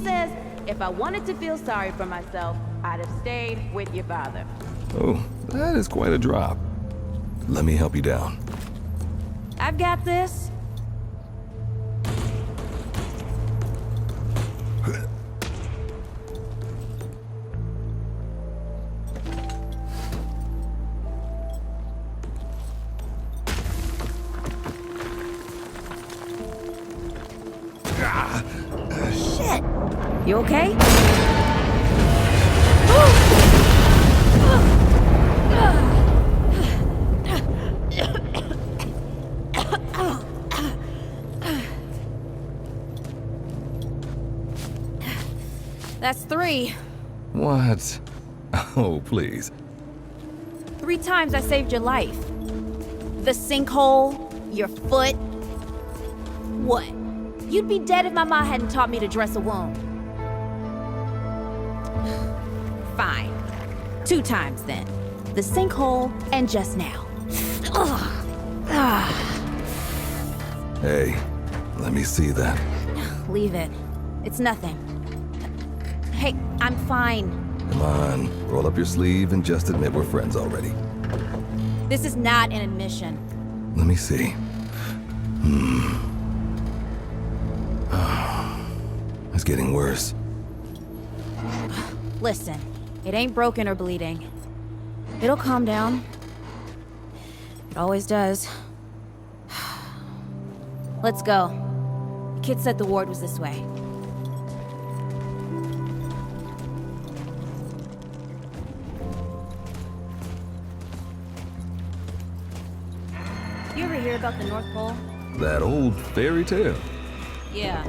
says, if I wanted to feel sorry for myself, I'd have stayed with your father. Oh, that is quite a drop. Let me help you down. I've got this. Shit! You okay? That's 3. What? Oh, please. 3 times I saved your life. The sinkhole, your foot. What? You'd be dead if my ma hadn't taught me to dress a wound. Fine. 2 times then. The sinkhole and just now. Hey, let me see that. Leave it. It's nothing. Hey, I'm fine. Come on, roll up your sleeve and just admit we're friends already. This is not an admission. Let me see. It's getting worse. Listen, it ain't broken or bleeding. It'll calm down. It always does. Let's go. The kid said the ward was this way. You ever hear about the North Pole? That old fairy tale. Yeah,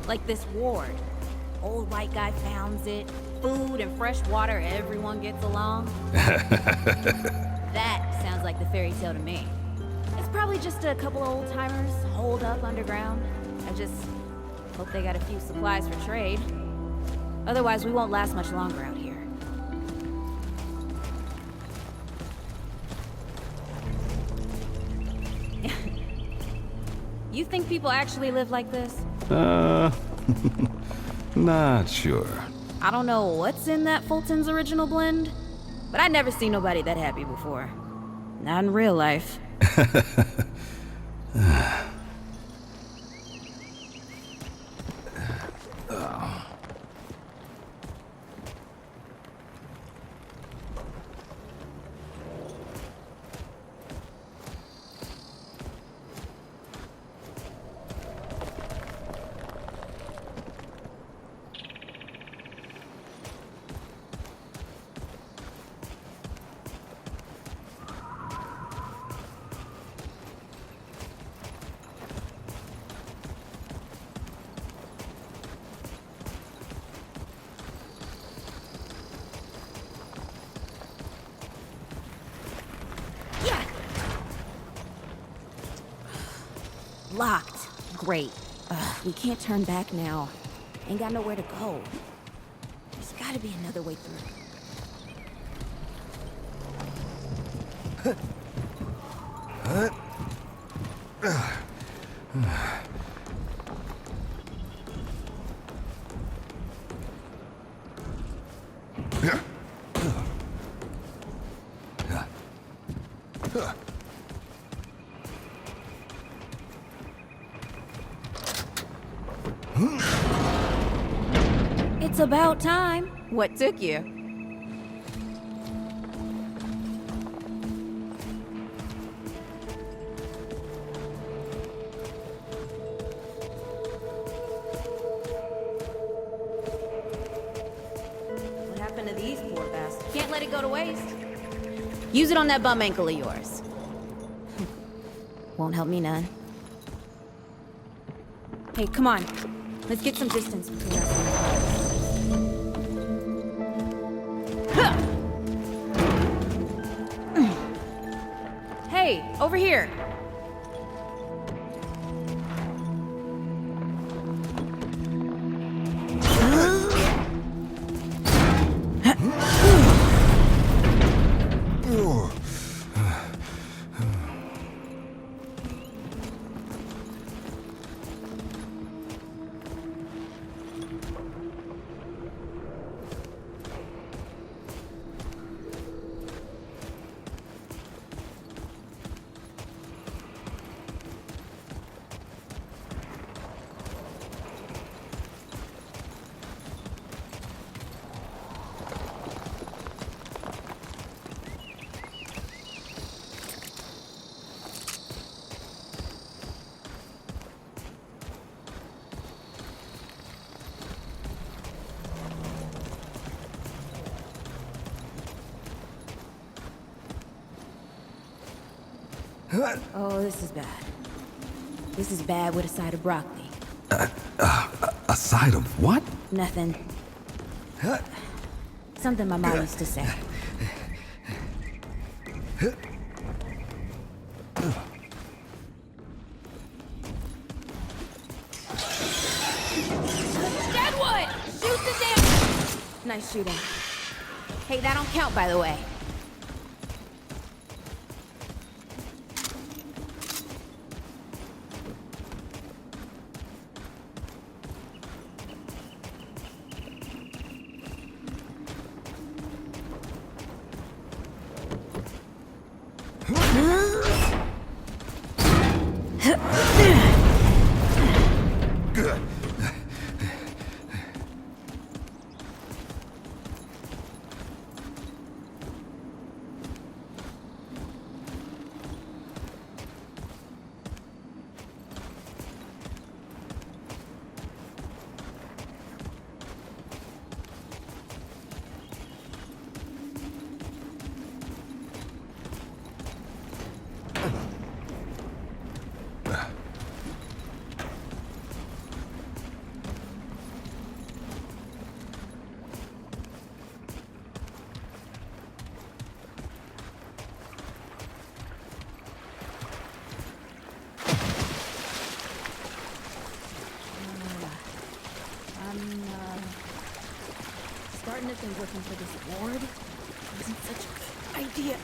like this ward. Old white guy founds it. Food and fresh water, everyone gets along. That sounds like the fairy tale to me. It's probably just a couple of old-timers holed up underground. I just hope they got a few supplies for trade. Otherwise, we won't last much longer out here. You think people actually live like this? Not sure. I don't know what's in that Fulton's original blend, but I'd never seen nobody that happy before. Not in real life. Locked. Great. We can't turn back now. Ain't got nowhere to go. There's gotta be another way through. It's about time. What took you? What happened to these poor bastards? Can't let it go to waste. Use it on that bum ankle of yours. Won't help me none. Hey, come on. Let's get some distance between us and the cars. Hey, over here. Oh, this is bad. This is bad with a side of broccoli. A side of what? Nothing. Something my mom used to say. Deadwood! Shoot the damn... Nice shooting. Hey, that don't count, by the way. Starting to think looking for this ward isn't such a good idea.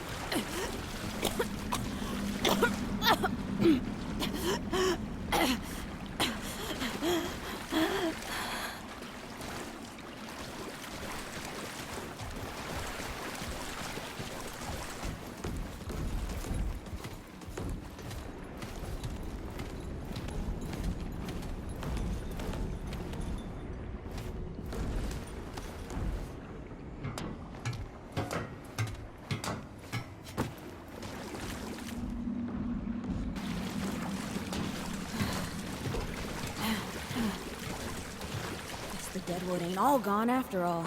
The Deadwood ain't all gone after all.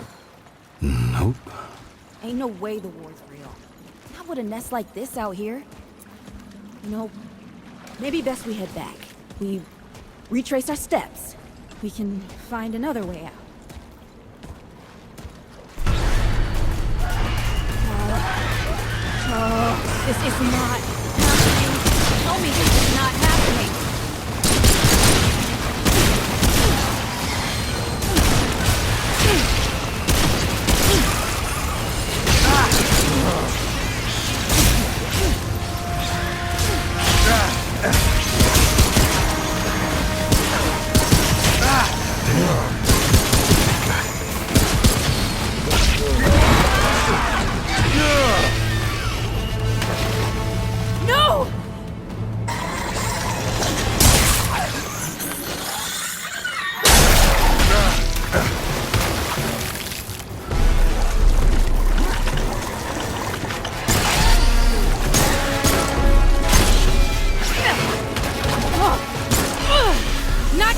Nope. Ain't no way the ward's real. Not with a nest like this out here. You know, maybe best we head back. We retrace our steps. We can find another way out. Oh, this is not happening. Tell me this is not happening.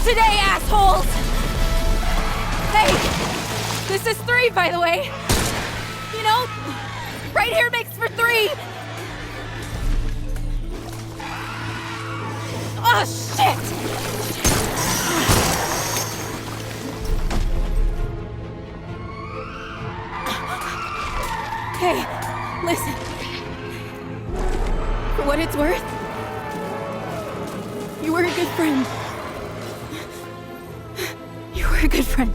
Today, assholes! Hey, this is 3, by the way. You know, right here makes for 3. Oh, shit! Hey, listen. For what it's worth, you were a good friend. You're a good friend.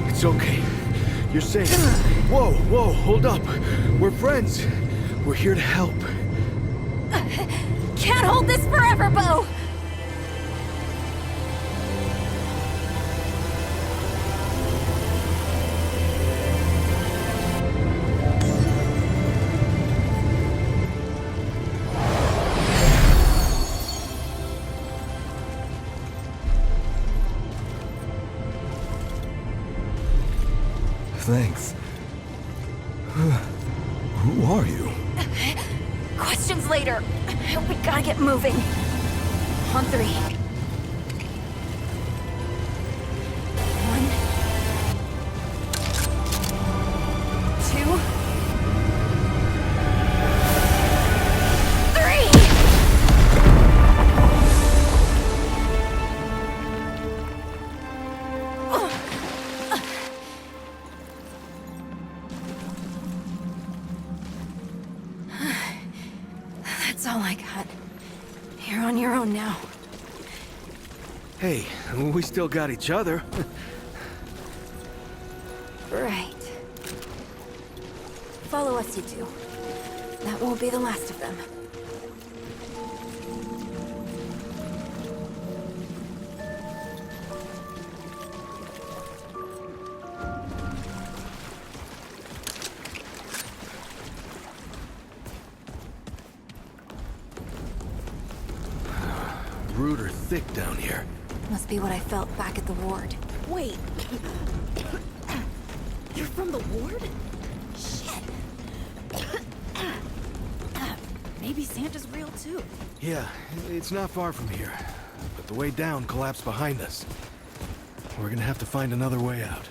It's okay. You're safe. Whoa, whoa, hold up. We're friends. We're here to help. Can't hold this forever, Bo! thanks. Who are you? Questions later. We gotta get moving. On 3. 1, 2, 3. That's all I got. You're on your own now. Hey, we still got each other. Right. Follow us, you two. That won't be the last of them. Rude or thick down here. Must be what I felt back at the ward. Wait. You're from the ward? Shit. Maybe Santa's real too. Yeah, it's not far from here. But the way down collapsed behind us. We're gonna have to find another way out.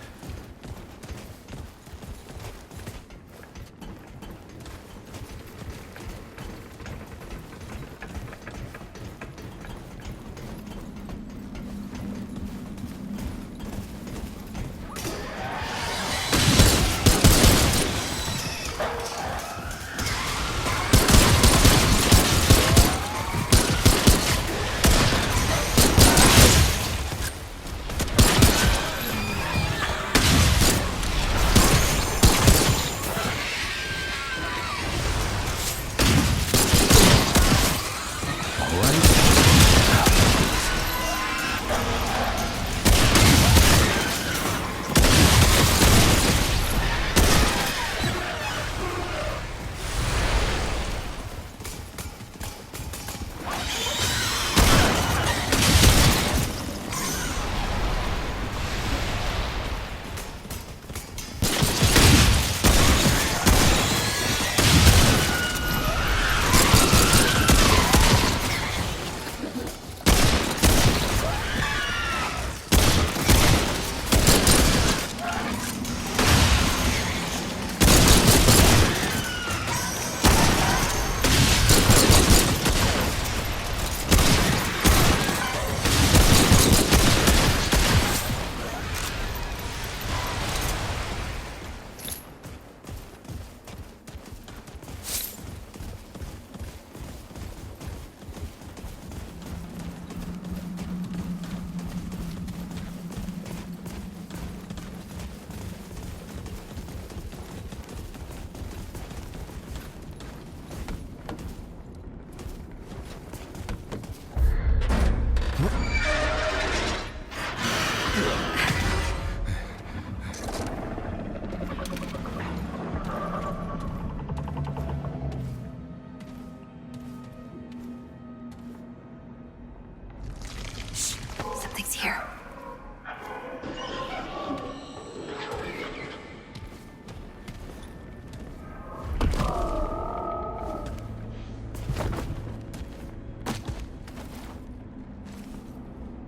Something's here.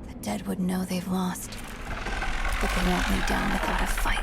The dead would know they've lost, but they won't lay down without a fight.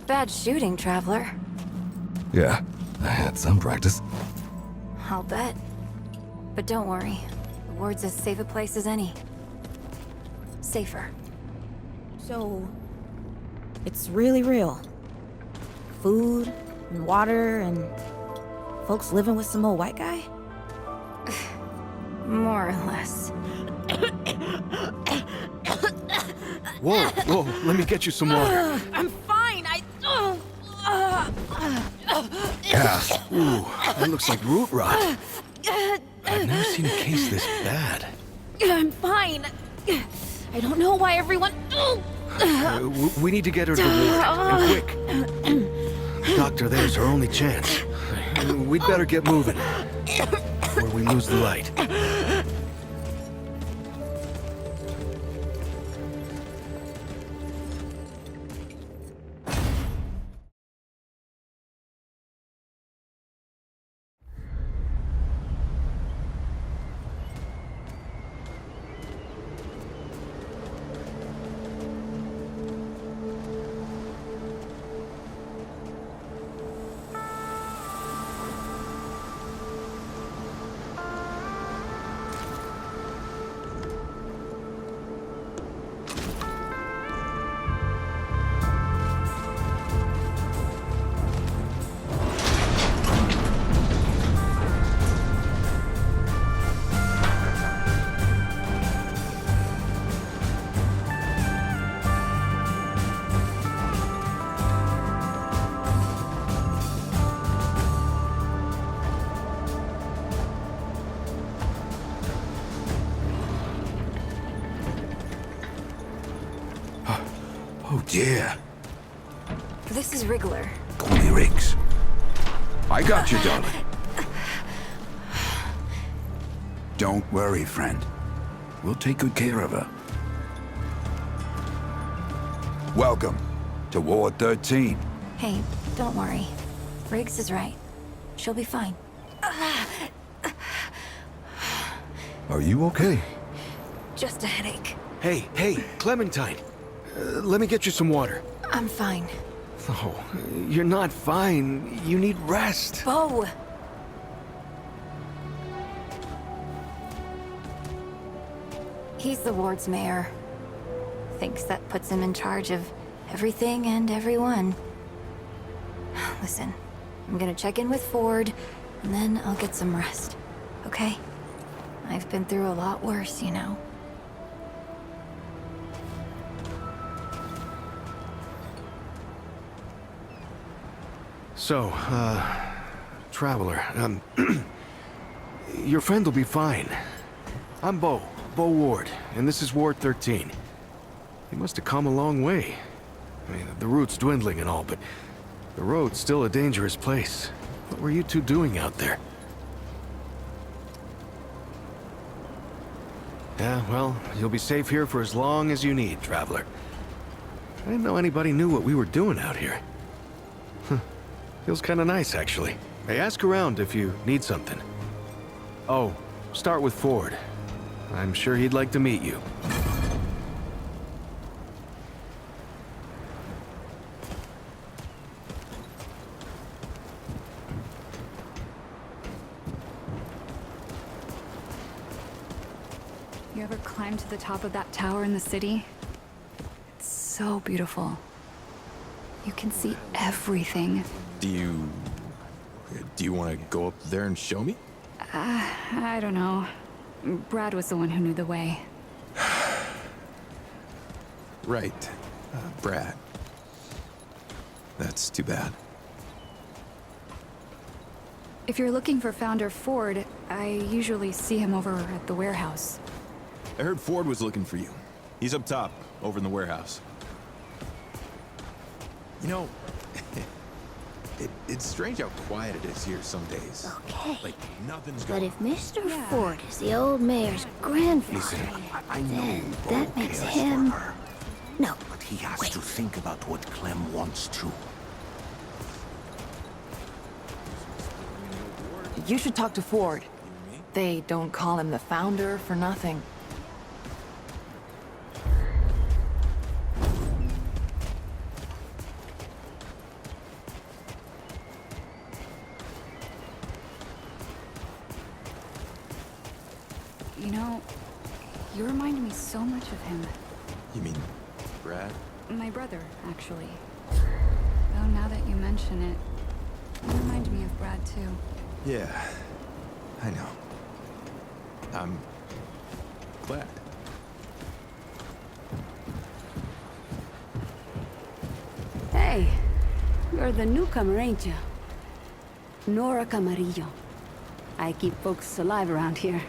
Not bad shooting, Traveler. Yeah, I had some practice. I'll bet. But don't worry. The ward's as safe a place as any. Safer. So, it's really real. Food, and water, and folks living with some old white guy? More or less. Whoa, whoa, let me get you some water. I'm fine, Yeah. Ooh, that looks like root rot. I've never seen a case this bad. I'm fine. I don't know why everyone... We need to get her to the ward, and quick. The doctor there's our only chance. We'd better get moving, before we lose the light. Oh dear. This is Wriggler. Call me Riggs. I got you, darling. Don't worry, friend. We'll take good care of her. Welcome to Ward 13. Hey, don't worry. Riggs is right. She'll be fine. Are you okay? Just a headache. Hey, Clementine. Let me get you some water. I'm fine. Oh, you're not fine. You need rest. Bo! He's the ward's mayor. Thinks that puts him in charge of everything and everyone. Listen, I'm gonna check in with Ford, and then I'll get some rest. Okay? I've been through a lot worse, you know. So, Traveler, your friend will be fine. I'm Bo Ward, and this is Ward 13. He must have come a long way. I mean, the route's dwindling and all, but the road's still a dangerous place. What were you two doing out there? Yeah, well, you'll be safe here for as long as you need, Traveler. I didn't know anybody knew what we were doing out here. Feels kind of nice, actually. Hey, ask around if you need something. Oh, start with Ford. I'm sure he'd like to meet you. You ever climbed to the top of that tower in the city? It's so beautiful. You can see everything. Do you want to go up there and show me? I don't know. Brad was the one who knew the way. Right. Brad. That's too bad. If you're looking for Founder Ford, I usually see him over at the warehouse. I heard Ford was looking for you. He's up top, over in the warehouse. You know, it's strange how quiet it is here some days. Okay. Like, nothing's But going if Mr. Ford is the old mayor's grandfather, then that makes him... No, But he has wait. to think about what Clem wants to. You should talk to Ford. They don't call him the Founder for nothing. You know, you remind me so much of him. You mean Brad? My brother, actually. Though now that you mention it, you remind me of Brad too. Yeah, I know. I'm glad. Hey, you're the newcomer, ain't you? Nora Camarillo. I keep folks alive around here.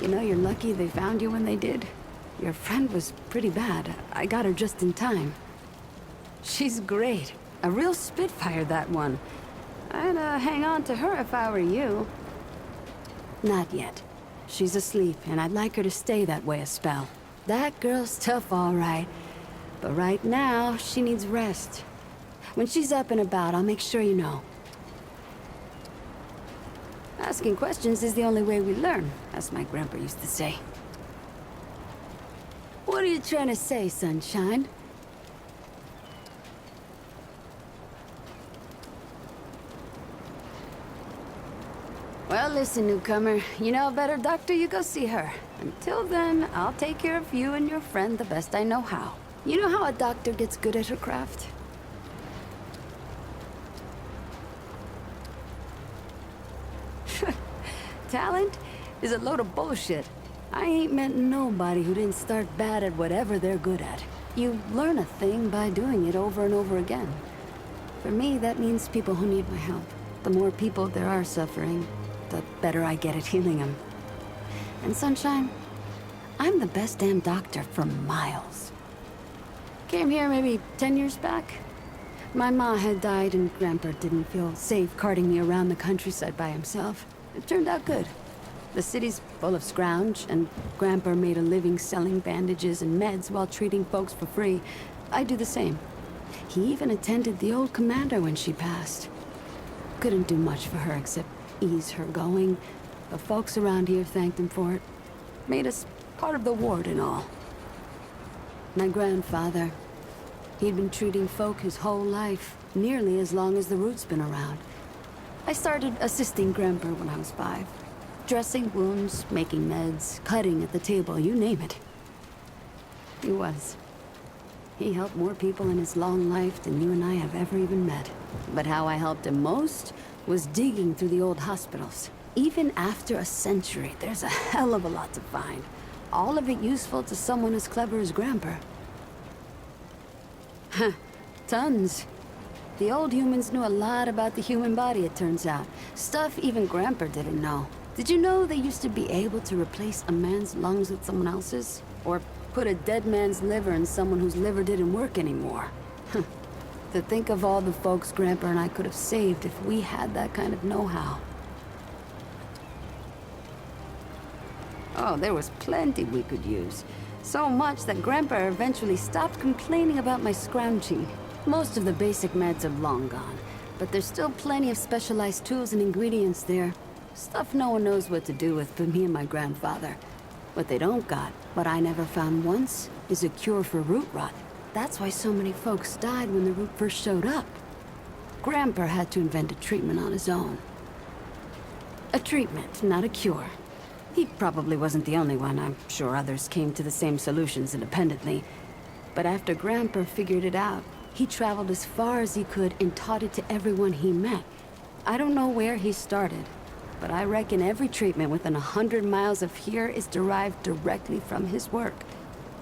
You know, you're lucky they found you when they did. Your friend was pretty bad. I got her just in time. She's great. A real spitfire, that one. I'd hang on to her if I were you. Not yet. She's asleep, and I'd like her to stay that way a spell. That girl's tough, all right. But right now, she needs rest. When she's up and about, I'll make sure you know. Asking questions is the only way we learn, as my grandpa used to say. What are you trying to say, sunshine? Well, listen, newcomer. You know a better doctor, you go see her. Until then, I'll take care of you and your friend the best I know how. You know how a doctor gets good at her craft? Talent is a load of bullshit. I ain't met nobody who didn't start bad at whatever they're good at. You learn a thing by doing it over and over again. For me, that means people who need my help. The more people there are suffering, the better I get at healing them. And Sunshine, I'm the best damn doctor for miles. Came here maybe 10 years back. My ma had died and Grandpa didn't feel safe carting me around the countryside by himself. It turned out good. The city's full of scrounge, and Grandpa made a living selling bandages and meds while treating folks for free. I do the same. He even attended the old commander when she passed. Couldn't do much for her except ease her going. The folks around here thanked him for it. Made us part of the ward and all. My grandfather, he'd been treating folk his whole life, nearly as long as the root's been around. I started assisting Grandpa when I was 5. Dressing wounds, making meds, cutting at the table, you name it. He was. He helped more people in his long life than you and I have ever even met. But how I helped him most was digging through the old hospitals. Even after a century, there's a hell of a lot to find. All of it useful to someone as clever as Grandpa. Huh, tons. The old humans knew a lot about the human body, it turns out. Stuff even Grandpa didn't know. Did you know they used to be able to replace a man's lungs with someone else's? Or put a dead man's liver in someone whose liver didn't work anymore? To think of all the folks Grandpa and I could have saved if we had that kind of know-how. Oh, there was plenty we could use. So much that Grandpa eventually stopped complaining about my scrounging. Most of the basic meds are long gone, but there's still plenty of specialized tools and ingredients there. Stuff no one knows what to do with but me and my grandfather. What they don't got, what I never found once, is a cure for root rot. That's why so many folks died when the root first showed up. Grandpa had to invent a treatment on his own. A treatment, not a cure. He probably wasn't the only one. I'm sure others came to the same solutions independently. But after Grandpa figured it out, he traveled as far as he could and taught it to everyone he met. I don't know where he started, but I reckon every treatment within 100 miles of here is derived directly from his work.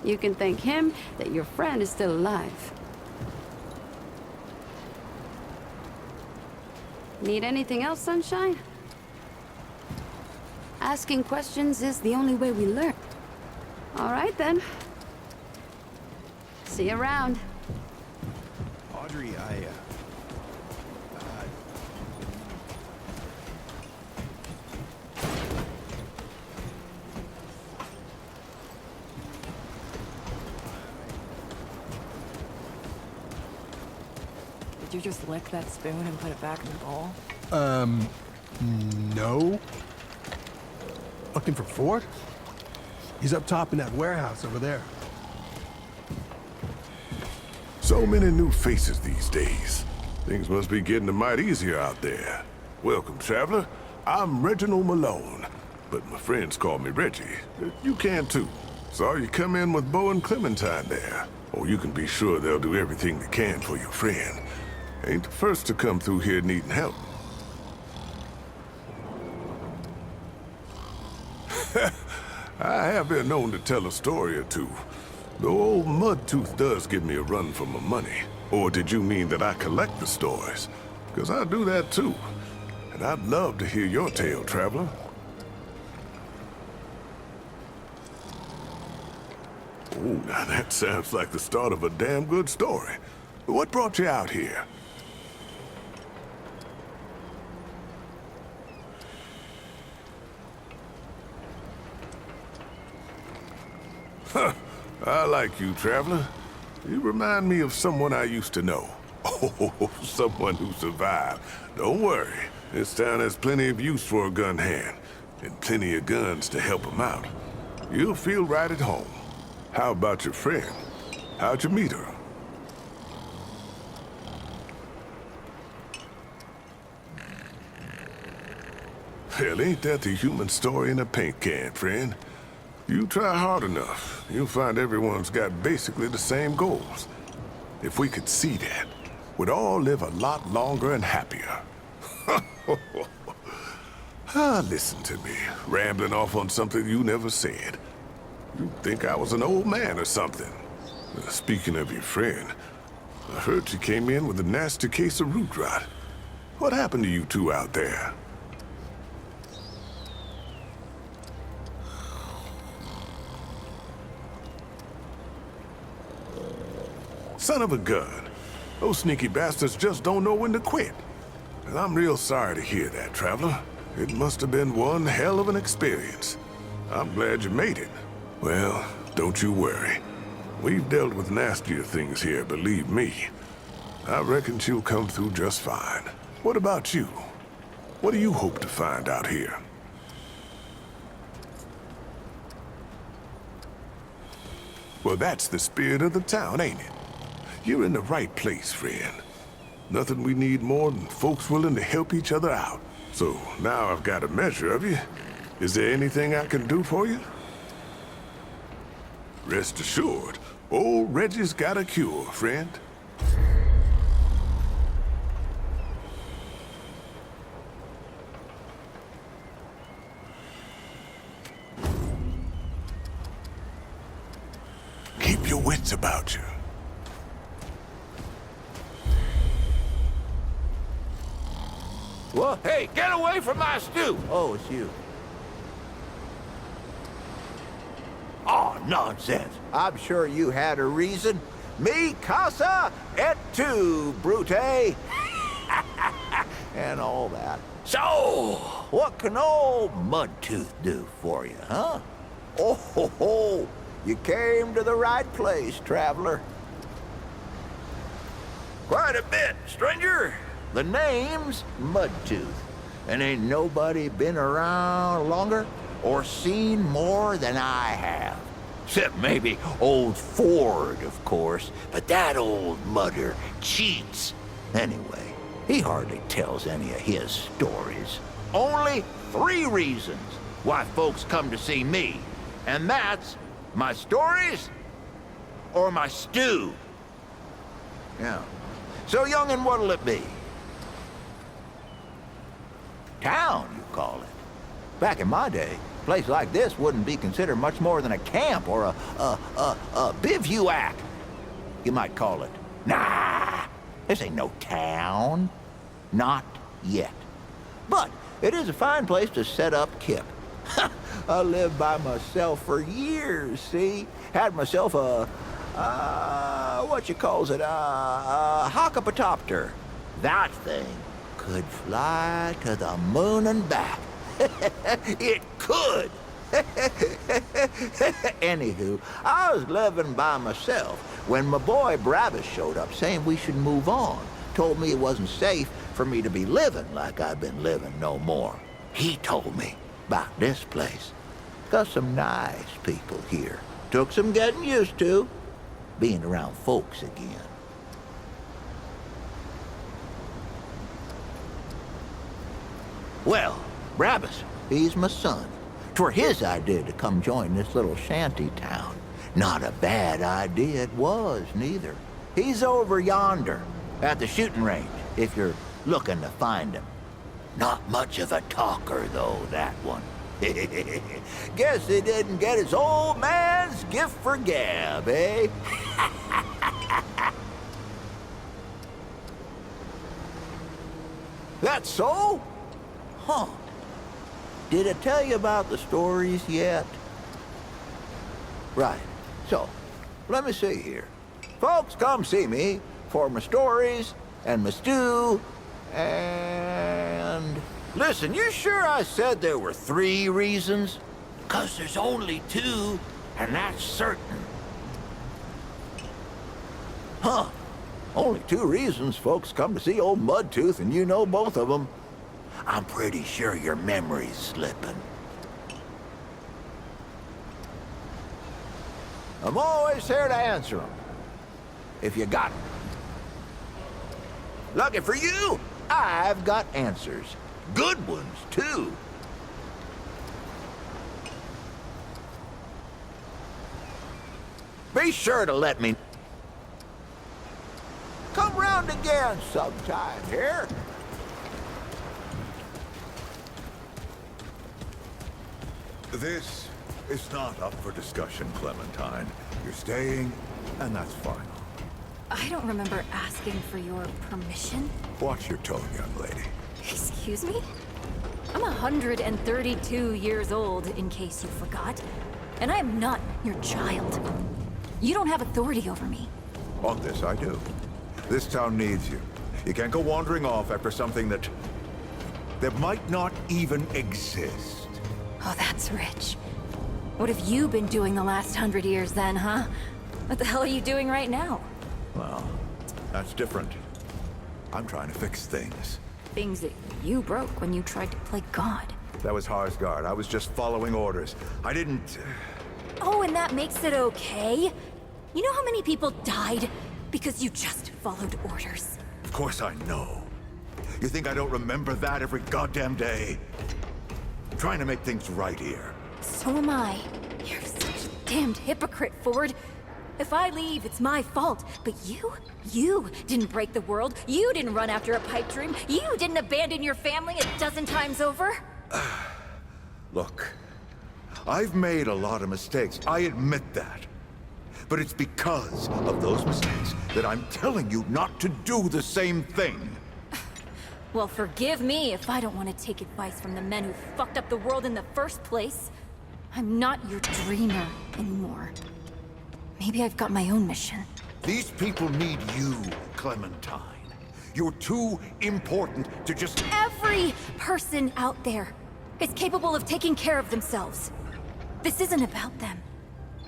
You can thank him that your friend is still alive. Need anything else, Sunshine? Asking questions is the only way we learn. All right, then. See you around. Audrey, Did you just lick that spoon and put it back in the bowl? No. Looking for Ford? He's up top in that warehouse over there. So many new faces these days. Things must be getting a mite easier out there. Welcome, traveler. I'm Reginald Malone. but my friends call me Reggie. You can too. Saw you come in with Bo and Clementine there. Oh, you can be sure they'll do everything they can for your friend. Ain't the first to come through here needing help. I have been known to tell a story or two. Though old Mudtooth does give me a run for my money. Or did you mean that I collect the stories? Because I do that too. And I'd love to hear your tale, traveler. Oh, now that sounds like the start of a damn good story. What brought you out here? Huh. I like you, traveler. You remind me of someone I used to know. Oh, someone who survived. Don't worry. This town has plenty of use for a gun hand, and plenty of guns to help him out. You'll feel right at home. How about your friend? How'd you meet her? Well, ain't that the human story in a paint can, friend? You try hard enough, you'll find everyone's got basically the same goals. If we could see that, we'd all live a lot longer and happier. Listen to me, rambling off on something you never said. You'd think I was an old man or something. Speaking of your friend, I heard she came in with a nasty case of root rot. What happened to you two out there? Son of a gun. Those sneaky bastards just don't know when to quit. And I'm real sorry to hear that, traveler. It must have been one hell of an experience. I'm glad you made it. Well, don't you worry. We've dealt with nastier things here, believe me. I reckon she'll come through just fine. What about you? What do you hope to find out here? Well, that's the spirit of the town, ain't it? You're in the right place, friend. Nothing we need more than folks willing to help each other out. So, now I've got a measure of you. Is there anything I can do for you? Rest assured, old Reggie's got a cure, friend. Keep your wits about you. Well, hey, get away from my stew! Oh, it's you. Oh, nonsense. I'm sure you had a reason. Mi casa et tu, Brute. And all that. So, what can old Mudtooth do for you, huh? Oh, ho, ho. You came to the right place, traveler. Quite a bit, stranger. The name's Mudtooth, and ain't nobody been around longer or seen more than I have. Except maybe old Ford, of course, but that old mudder cheats. Anyway, he hardly tells any of his stories. Only 3 reasons why folks come to see me, and that's my stories or my stew. Yeah. So, youngin', what'll it be? Town, you call it. Back in my day, a place like this wouldn't be considered much more than a camp or a bivouac. You might call it. Nah, this ain't no town. Not yet. But it is a fine place to set up kip. I lived by myself for years, see? Had myself what you calls it, a hockapatopter. That thing could fly to the moon and back. It could. Anywho, I was living by myself when my boy Brabus showed up saying we should move on. Told me it wasn't safe for me to be living like I've been living no more. He told me about this place. Got some nice people here. Took some getting used to, being around folks again. Well, Brabus, he's my son. 'Twere his idea to come join this little shanty town. Not a bad idea it was, neither. He's over yonder, at the shooting range, if you're looking to find him. Not much of a talker, though, that one. Guess he didn't get his old man's gift for gab, eh? That's so? Huh. Did I tell you about the stories yet? Right. So, let me see here. Folks come see me for my stories and my stew and... Listen, you sure I said there were 3 reasons? 'Cause there's only 2, and that's certain. Huh. Only 2 reasons folks come to see old Mudtooth, and you know both of them. I'm pretty sure your memory's slipping. I'm always here to answer them, if you got them. Lucky for you, I've got answers. Good ones, too. Be sure to let me... Come round again sometime here. This is not up for discussion, Clementine. You're staying, and that's final. I don't remember asking for your permission. Watch your tone, young lady. Excuse me? I'm 132 years old, in case you forgot. And I am not your child. You don't have authority over me. On this, I do. This town needs you. You can't go wandering off after something that might not even exist. Oh, that's rich. What have you been doing the last 100 years then, huh? What the hell are you doing right now? Well, that's different. I'm trying to fix things. Things that you broke when you tried to play God. That was Harsgard. I was just following orders. I didn't... Oh, and that makes it okay? You know how many people died because you just followed orders? Of course I know. You think I don't remember that every goddamn day? I'm trying to make things right here. So am I. You're such a damned hypocrite, Ford. If I leave, it's my fault. But you didn't break the world. You didn't run after a pipe dream. You didn't abandon your family 12 times over. Look, I've made a lot of mistakes. I admit that. But it's because of those mistakes that I'm telling you not to do the same thing. Well, forgive me if I don't want to take advice from the men who fucked up the world in the first place. I'm not your dreamer anymore. Maybe I've got my own mission. These people need you, Clementine. You're too important to just... Every person out there is capable of taking care of themselves. This isn't about them.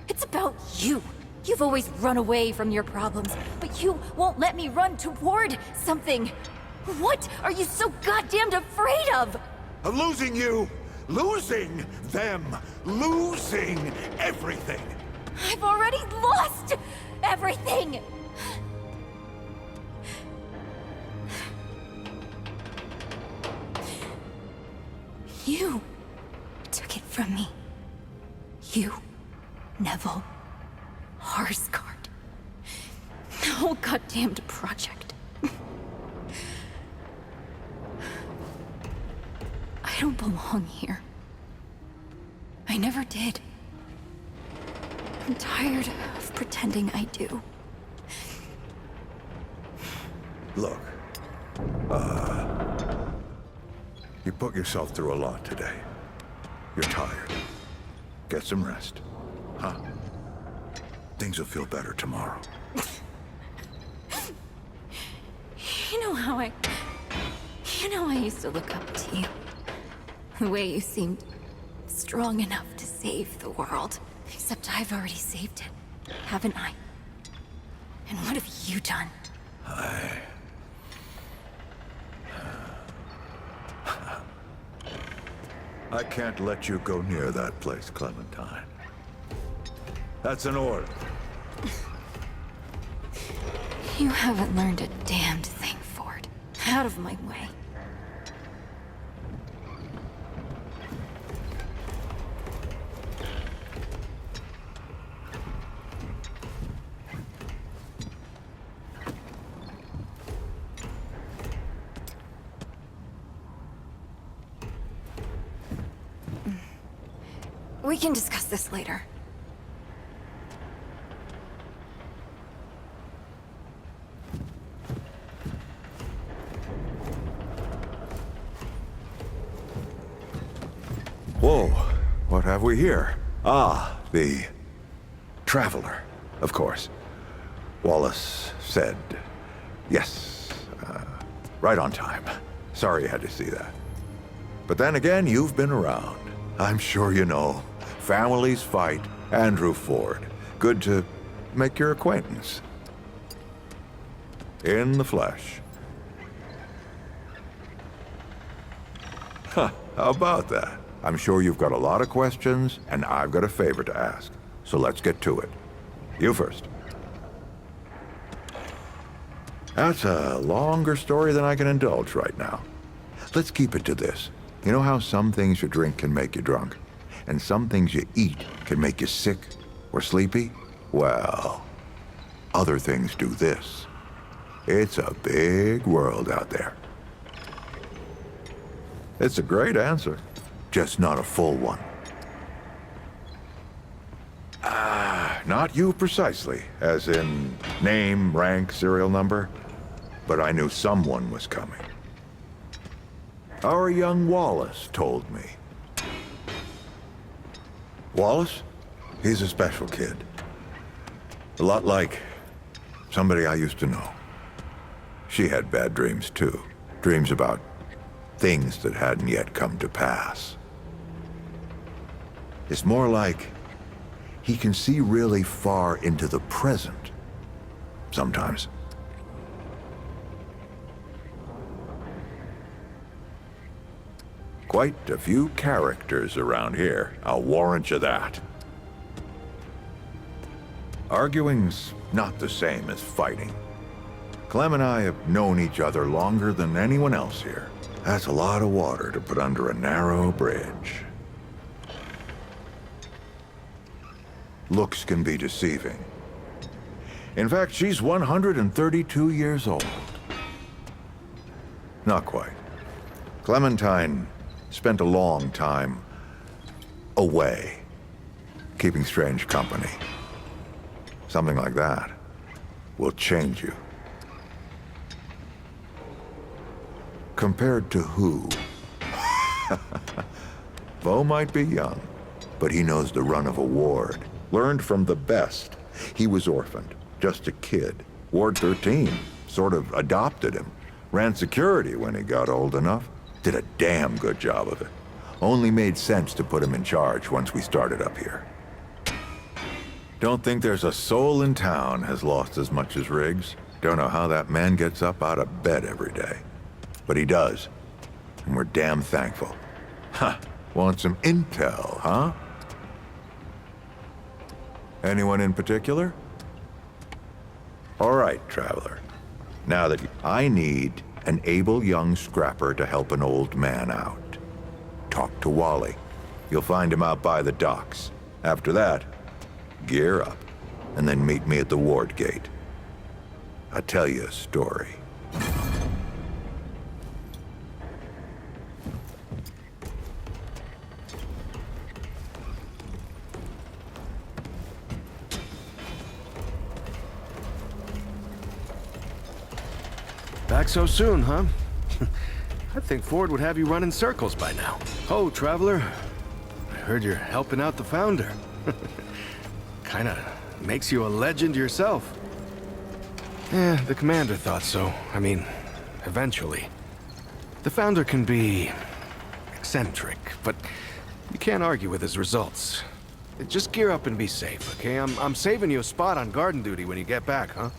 It's about you. You've always run away from your problems, but you won't let me run toward something. What are you so goddamned afraid of? Of losing you, losing them, losing everything. I've already lost everything! You took it from me. You, Neville, Harsgard. The whole goddamned project. I don't belong here. I never did. I'm tired of pretending I do. Look, you put yourself through a lot today. You're tired. Get some rest, huh? Things will feel better tomorrow. You know how I used to look up to you. The way you seemed strong enough to save the world. Except I've already saved it, haven't I? And what have you done? I can't let you go near that place, Clementine. That's an order. You haven't learned a damned thing, Ford. Out of my way. We can discuss this later. Whoa, what have we here? Ah, the Traveler, of course. Wallace said yes, right on time. Sorry you had to see that. But then again, you've been around. I'm sure you know. Families fight. Andrew Ford. Good to make your acquaintance. In the flesh. Huh, how about that? I'm sure you've got a lot of questions, and I've got a favor to ask. So let's get to it. You first. That's a longer story than I can indulge right now. Let's keep it to this. You know how some things you drink can make you drunk, and some things you eat can make you sick or sleepy? Well, other things do this. It's a big world out there. It's a great answer, just not a full one. Not you precisely, as in name, rank, serial number, but I knew someone was coming. Our young Wallace told me. Wallace? He's a special kid. A lot like somebody I used to know. She had bad dreams too. Dreams about things that hadn't yet come to pass. It's more like he can see really far into the present. Sometimes. Quite a few characters around here, I'll warrant you that. Arguing's not the same as fighting. Clem and I have known each other longer than anyone else here. That's a lot of water to put under a narrow bridge. Looks can be deceiving. In fact, she's 132 years old. Not quite. Clementine spent a long time away, keeping strange company. Something like that will change you. Compared to who? Bo might be young, but he knows the run of a ward. Learned from the best. He was orphaned, just a kid. Ward 13 sort of adopted him. Ran security when he got old enough. Did a damn good job of it. Only made sense to put him in charge once we started up here. Don't think there's a soul in town has lost as much as Riggs. Don't know how that man gets up out of bed every day. But he does. And we're damn thankful. Huh. Want some intel, huh? Anyone in particular? All right, Traveler. Now that I need an able young scrapper to help an old man out. Talk to Wally. You'll find him out by the docks. After that, gear up, and then meet me at the ward gate. I'll tell you a story. Back so soon, huh? I think Ford would have you run in circles by now. Oh, Traveler. I heard you're helping out the Founder. Kinda makes you a legend yourself. Yeah, the Commander thought so. I mean, eventually. The Founder can be eccentric, but you can't argue with his results. Just gear up and be safe, okay? I'm saving you a spot on garden duty when you get back, huh?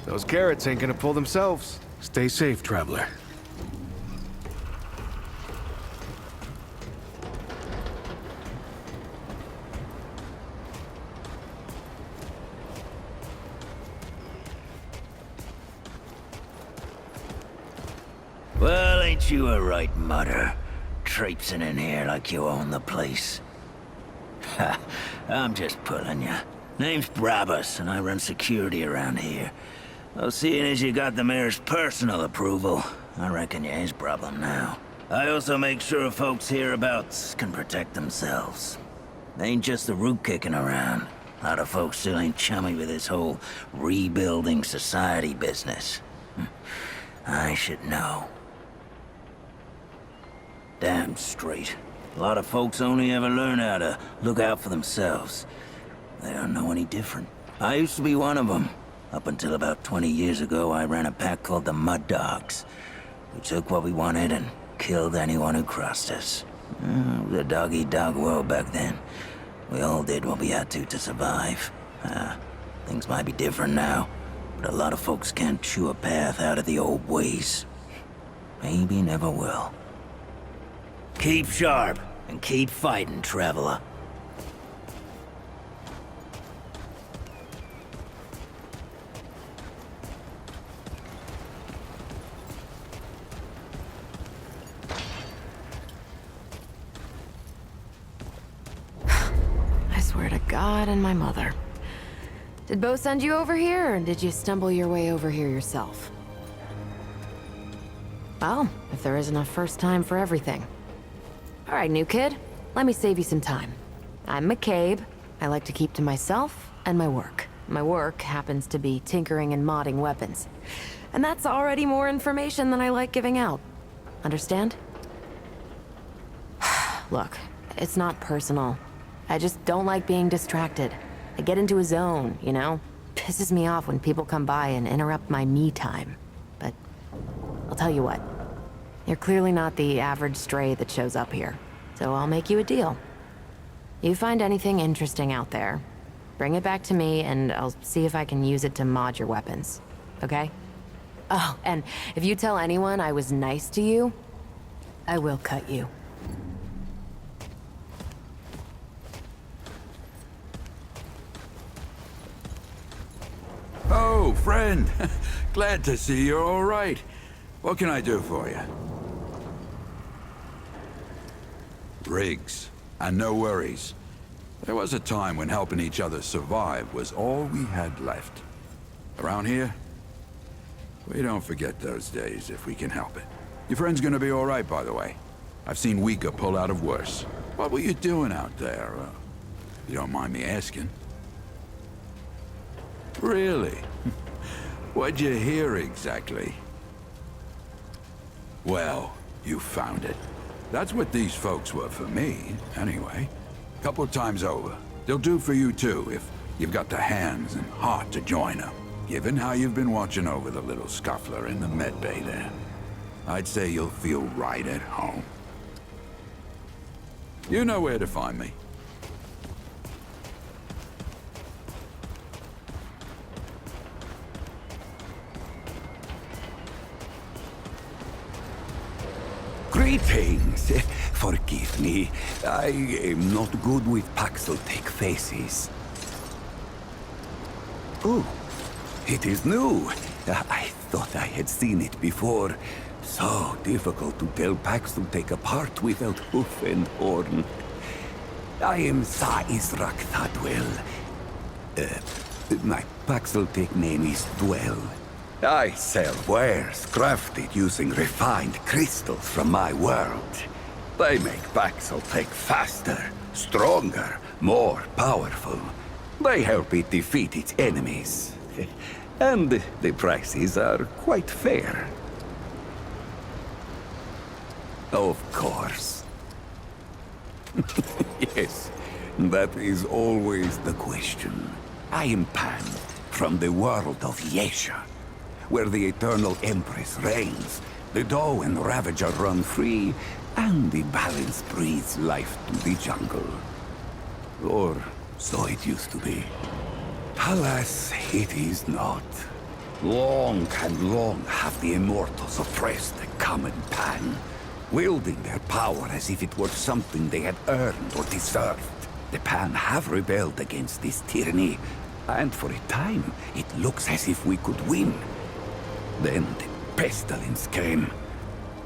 Those carrots ain't gonna pull themselves. Stay safe, Traveler. Well, ain't you a right mutter? Traipsing in here like you own the place. Ha, I'm just pulling ya. Name's Brabus, and I run security around here. Well, seeing as you got the mayor's personal approval, I reckon you ain't problem now. I also make sure folks hereabouts can protect themselves. Ain't just the root kicking around. A lot of folks still ain't chummy with this whole rebuilding society business. I should know. Damn straight. A lot of folks only ever learn how to look out for themselves. They don't know any different. I used to be one of them. Up until about 20 years ago, I ran a pack called the Mud Dogs. We took what we wanted and killed anyone who crossed us. It was a dog-eat-dog world back then. We all did what we had to survive. Things might be different now, but a lot of folks can't chew a path out of the old ways. Maybe never will. Keep sharp, and keep fighting, traveler. I swear to God and my mother. Did Bo send you over here, or did you stumble your way over here yourself? Well, if there isn't a first time for everything. All right, new kid, let me save you some time. I'm McCabe. I like to keep to myself and my work. My work happens to be tinkering and modding weapons. And that's already more information than I like giving out. Understand? Look, it's not personal. I just don't like being distracted. I get into a zone, you know? Pisses me off when people come by and interrupt my me time. But I'll tell you what. You're clearly not the average stray that shows up here. So I'll make you a deal. You find anything interesting out there, bring it back to me and I'll see if I can use it to mod your weapons. Okay? Oh, and if you tell anyone I was nice to you, I will cut you. Oh, friend. Glad to see you're all right. What can I do for you? Rigs. And no worries. There was a time when helping each other survive was all we had left. Around here, we don't forget those days if we can help it. Your friend's gonna be all right, by the way. I've seen weaker pull out of worse. What were you doing out there? You don't mind me asking. Really? What'd you hear exactly? Well, you found it. That's what these folks were for me, anyway. Couple times over. They'll do for you too, if you've got the hands and heart to join them. Given how you've been watching over the little scuffler in the med bay there, I'd say you'll feel right at home. You know where to find me. Greetings. Forgive me. I am not good with Paxel-Tech faces. Oh, it is new. I thought I had seen it before. So difficult to tell Paxel-Tech apart without hoof and horn. I am Sa Israk Thadwell. My Paxel-Tech name is Dwell. I sell wares crafted using refined crystals from my world. They make Paxel-Tech faster, stronger, more powerful. They help it defeat its enemies. And the prices are quite fair. Of course. Yes, that is always the question. I am Pan, from the world of Yesha, where the Eternal Empress reigns, the Doe and Ravager run free, and the balance breathes life to the jungle. Or so it used to be. Alas, it is not. Long and long have the Immortals oppressed the common Pan, wielding their power as if it were something they had earned or deserved. The Pan have rebelled against this tyranny, and for a time, it looks as if we could win. Then the pestilence came.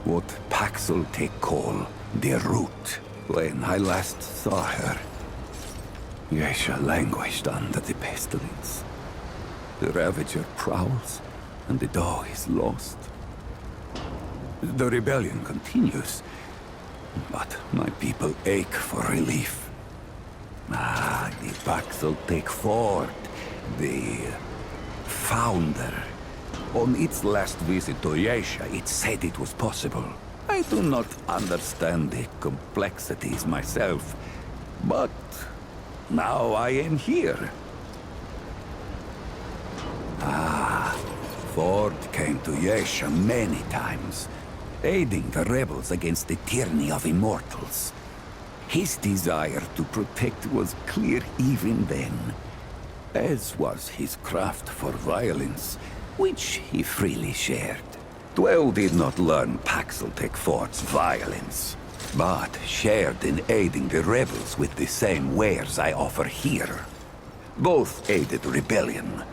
What Paxel-Tech call the Root. When I last saw her, Yesha languished under the pestilence. The Ravager prowls, and the Doe is lost. The rebellion continues, but my people ache for relief. Ah, the Paxeltech Fort. The founder. On its last visit to Yesha, it said it was possible. I do not understand the complexities myself, but now I am here. Ah, Ford came to Yesha many times, aiding the rebels against the tyranny of immortals. His desire to protect was clear even then, as was his craft for violence, which he freely shared. Dwell did not learn Paxeltech Ford's violence, but shared in aiding the rebels with the same wares I offer here. Both aided rebellion,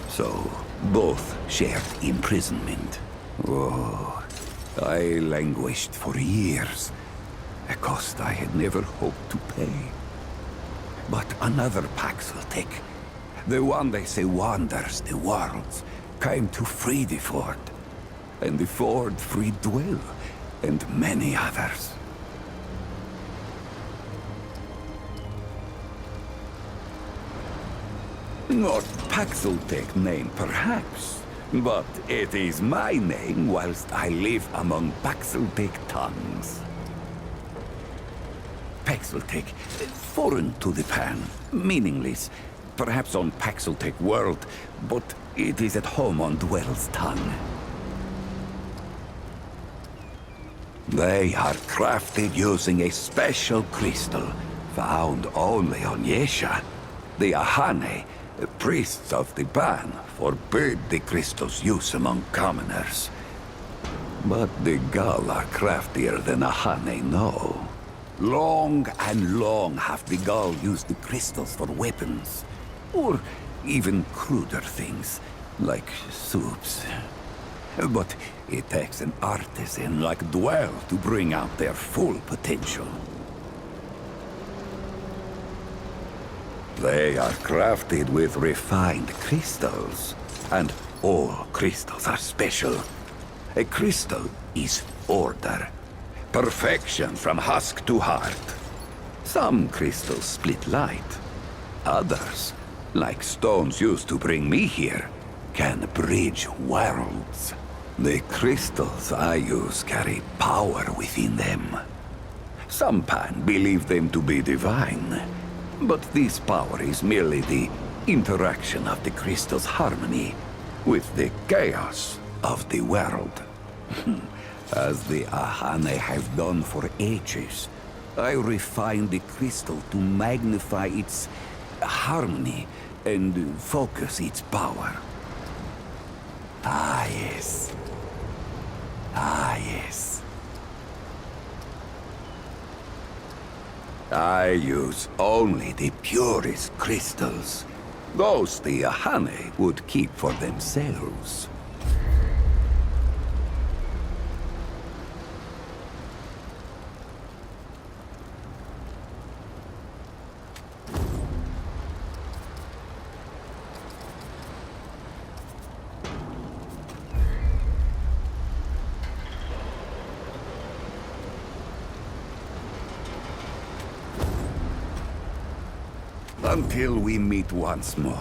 so both shared imprisonment. Oh, I languished for years, a cost I had never hoped to pay. But another Paxeltech, the one they say wanders the worlds, came to free the Ford. And the Ford freed Dwell, and many others. Not Paxeltech name, perhaps, but it is my name whilst I live among Paxeltech tongues. Paxeltech, foreign to the Pan, meaningless, perhaps on Paxeltech world, but it is at home on Dwell's tongue. They are crafted using a special crystal found only on Yesha. The Ahane, priests of the Ban, forbid the crystal's use among commoners. But the Gal are craftier than Ahane know. Long and long have the Gal used the crystals for weapons, or even cruder things, like soups. But it takes an artisan like Dwell to bring out their full potential. They are crafted with refined crystals, and all crystals are special. A crystal is order, perfection from husk to heart. Some crystals split light. Others, like stones used to bring me here, can bridge worlds. The crystals I use carry power within them. Some Pan believe them to be divine, but this power is merely the interaction of the crystal's harmony with the chaos of the world. As the Ahane have done for ages, I refine the crystal to magnify its harmony and focus its power. Ah, yes. Ah, yes. I use only the purest crystals. Those the Ahane would keep for themselves. Until we meet once more.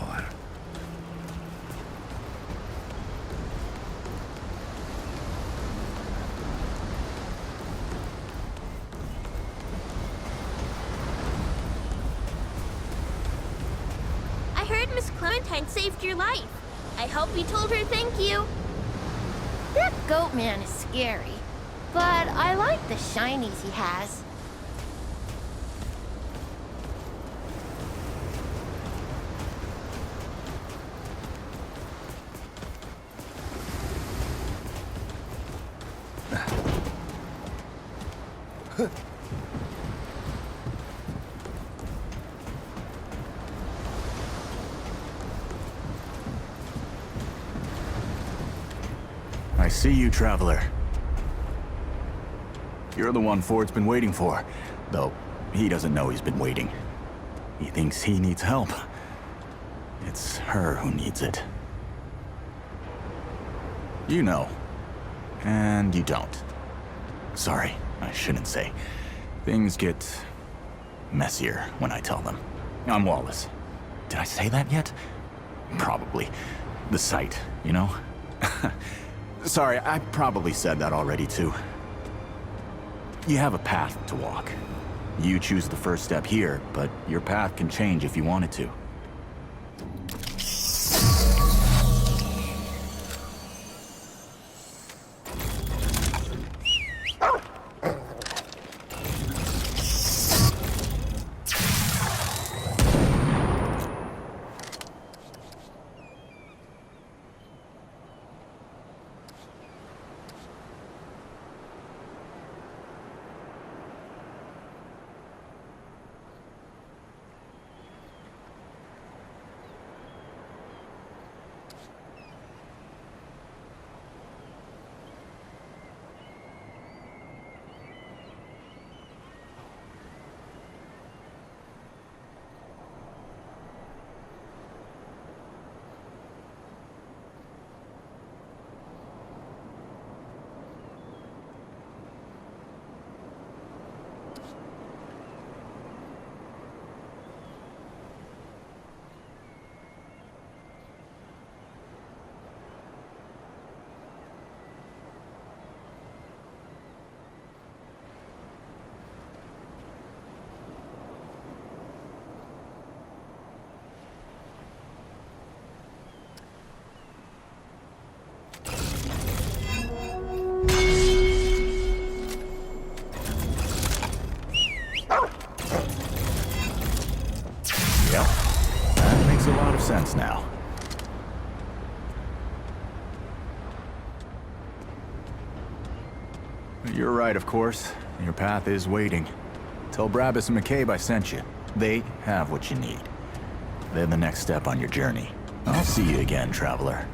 I heard Miss Clementine saved your life. I hope you told her thank you. That goat man is scary, but I like the shinies he has. I see you, Traveler. You're the one Ford's been waiting for, though he doesn't know he's been waiting. He thinks he needs help. It's her who needs it. You know, and you don't. Sorry, I shouldn't say. Things get messier when I tell them. I'm Wallace. Did I say that yet? Probably. The site, you know? Sorry, I probably said that already too. You have a path to walk. You choose the first step here, but your path can change if you wanted to. A lot of sense now. You're right, of course. Your path is waiting. Tell Brabus and McCabe I sent you. They have what you need. They're the next step on your journey. I'll see you again, traveler.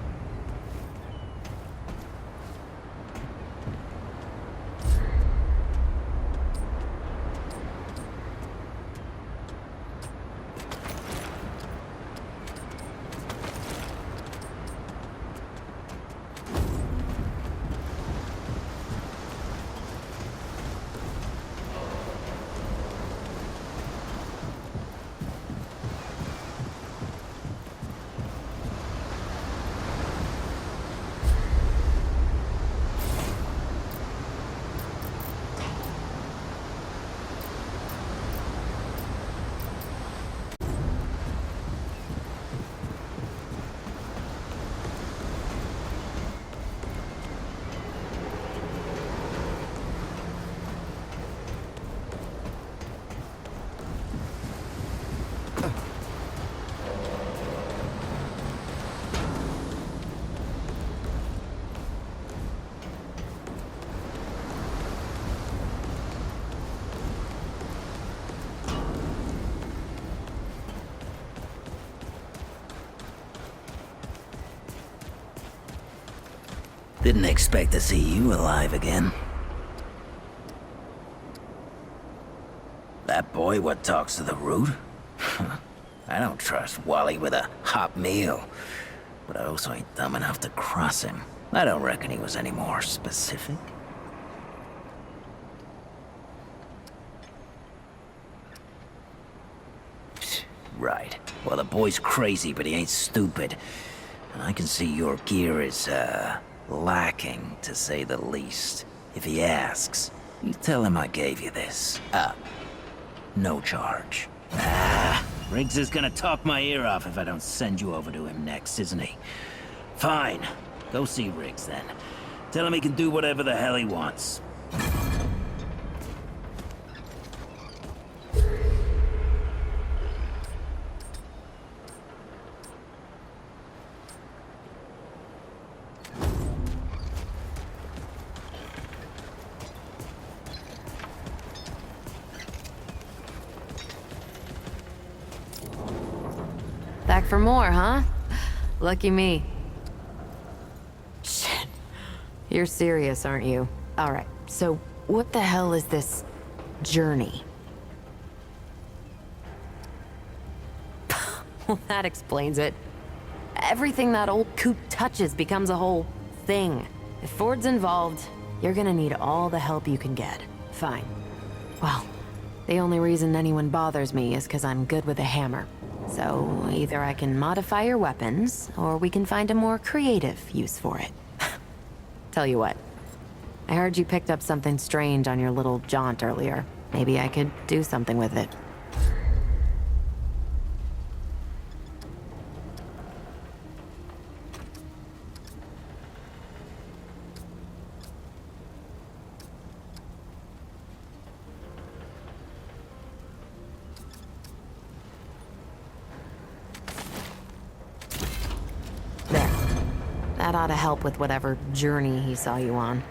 Didn't expect to see you alive again. That boy what talks to the root? I don't trust Wally with a hot meal. But I also ain't dumb enough to cross him. I don't reckon he was any more specific. Right. Well, the boy's crazy, but he ain't stupid. And I can see your gear is, lacking, to say the least. If he asks, you tell him I gave you this. No charge. Riggs is gonna talk my ear off if I don't send you over to him next, isn't he? Fine. Go see Riggs, then. Tell him he can do whatever the hell he wants. Back for more, huh? Lucky me. Shit. You're serious, aren't you? Alright, so what the hell is this journey? Well, that explains it. Everything that old coot touches becomes a whole thing. If Ford's involved, you're gonna need all the help you can get. Fine. Well, The only reason anyone bothers me is because I'm good with a hammer. So either I can modify your weapons, or we can find a more creative use for it. Tell you what, I heard you picked up something strange on your little jaunt earlier. Maybe I could do something with it. That ought to help with whatever journey he saw you on.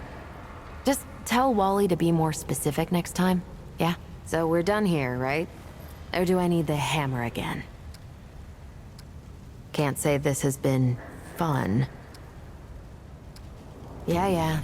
Just tell Wally to be more specific next time, yeah? So we're done here, right? Or do I need the hammer again? Can't say this has been fun. Yeah,